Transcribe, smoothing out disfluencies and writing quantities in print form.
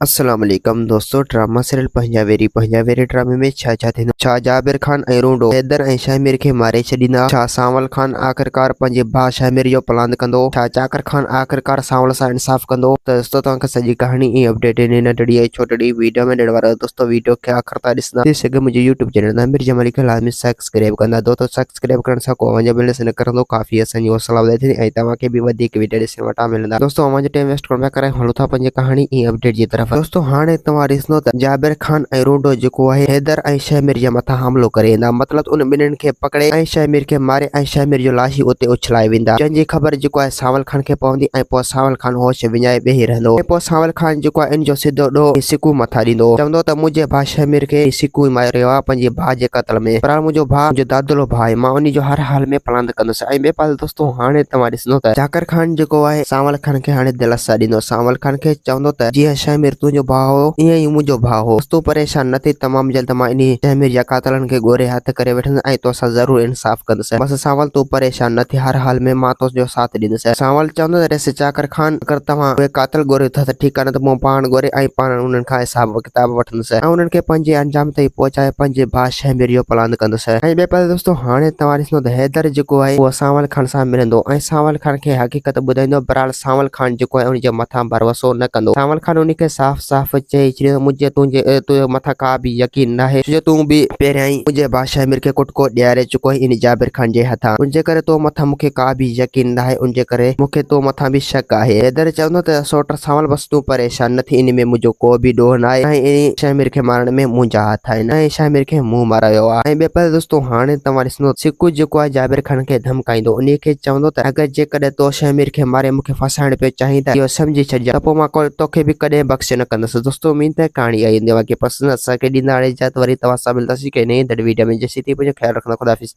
अस्सलाम वालेकुम दोस्तों। ड्रामा सीरियल पंजावेरी ड्रामे में छा जाबिर खान ऐं रूंडो हैदर ऐं शामिर खे मारे छॾींदा। छा सांवल खान आख़िरकार पंहिंजे भाउ शामिर जो प्लान कंदो? छा चाकर खान आख़िरकार सांवल सां इंसाफ़ कंदो? त दोस्तों तव्हांखे सॼी कहानी ऐं अपडेट इन नंढड़ी ऐं छोटड़ी वीडियो में ॾियण वारो दोस्तों। वीडियो खे आख़िर ताईं ॾिसंदा थी सघे मुंहिंजे यूट्यूब चैनल तां मिर्ज़ा मलिक लाज़मी सब्सक्राइब कंदा। दोस्तों सब्सक्राइब करण सां को अव्हांजो बिज़नेस न करंदो काफ़ी असांजी हौसला वधे थी ऐं तव्हांखे बि वधीक वीडियो ॾिसण वटां मिलंदा। दोस्तों अव्हांजो टाइम वेस्ट करण करे हलूं था पंहिंजी कहानी ऐं अपडेट जी तरफ़। दोस्तों हाणे तव्हां ॾिसंदो त जाबिर खान ऐं रूंडो जेको आहे हैदर ऐं शामिर जे मथां हमलो करे ईंदा। मतिलबु उन ॿिन्हिनि खे पकड़े ऐं शामिर खे मारे ऐं शामिर जो लाश उते उछलाए वेंदा, जंहिंजी ख़बर जेको आहे सांवल खान खे पवंदी ऐं पोइ सांवल खान होश विञाए वेही रहंदो। ऐं पोइ सांवल खान जेको आहे इन जो सिधो ॾोह सिकू मथां ॾींदो, चवंदो त मुंहिंजे भाउ शामिर खे सिकू मारियो आहे पंहिंजे भाउ जे क़त्ल में, पर मुंहिंजो भाउ मुंहिंजो दादलो भाउ आहे, मां उन जो हर हाल में प्लान कंदुसि। ऐं ॿिए पासे दोस्तों हाणे तव्हां ॾिसंदो त जाकिर खान जेको आहे सांवल खान खे हाणे दिलासा ॾींदो। सांवल खान खे चवंदो त जीअं शामिर तुंहिंजो भाउ हो ईअं ई मुंहिंजो भाउ हो, तूं परेशान न थी, तमामु जल्द मां इन शामिर जा कातलनि खे ॻोल्हे हथ करे वठंदुसि ऐं तोसां ज़रूरु इंसाफ़ कंदुसि। बसि सांवल तूं परेशान न थी, हर हाल में मां तुंहिंजो साथ ॾींदुसि। सांवल चवंदो त ॾिस चाकर खान, अगरि तव्हां उहे कातल ॻोल्हियो था त ठीकु आहे, न त मूं पाण ॻोल्हे ऐं पाण उन्हनि खां हिसाब किताब वठंदुसि ऐं उन्हनि खे पंहिंजे अंजाम ताईं पहुचाए पंहिंजे भाउ शामिर जो प्लान कंदुसि। ऐं ॿिए पासे दोस्तों हाणे तव्हां ॾिसंदो त हैदर जेको आहे उहो सांवल खान सां मिलंदो ऐं सांवल खान खे हक़ीक़त ॿुधाईंदो। बहरहाल सांवल खान जेको आहे उनजे मथां भरोसो न कंदो। सांवल खान उन खे साफ़ साफ़ चई छॾियो मुंहिंजे तुंहिंजे मथां का बि यकीन न आहे, छो तूं बि पहिरियां ई मुंहिंजे भाउ शामिर खे कुटको ॾियारे चुको आहे इन जाबिर खान जे हथां, उनजे करे तो मथां मूंखे का बि यकीन न आहे, उनजे करे मूंखे तो मथां बि शक आहे। हैदर चवंदो त सोटर सांवल बसि तूं परेशान न थी, इन में मुंहिंजो को बि ॾोह न आहे ऐं इन शामिर खे मारण में मुंहिंजा हथ आहिनि ऐं शामिर खे मूं मारायो आहे। ऐं ॿिए पासे दोस्तों हाणे तव्हां ॾिसंदो सिकू जेको आहे जाबिर खान खे धमकाईंदो, उन खे चवंदो त अगरि जेकॾहिं तो शामिर खे मारे मूंखे फसाइण पियो चाहीं त इहो सम्झी छॾिजां त पोइ मां तोखे बि कॾहिं बख़्शे न कंदुसि। दोस्तों उम्मीद है कहाणी आई हूंदी, बाक़ी पसंदि असांखे ॾींदा हाणे इजाज़त, वरी तव्हां सां मिलंदासीं कंहिं नई वीडियो में। जेसीं ताईं पंहिंजो ख्यालु रखंदा, ख़ुदा हाफ़िज़।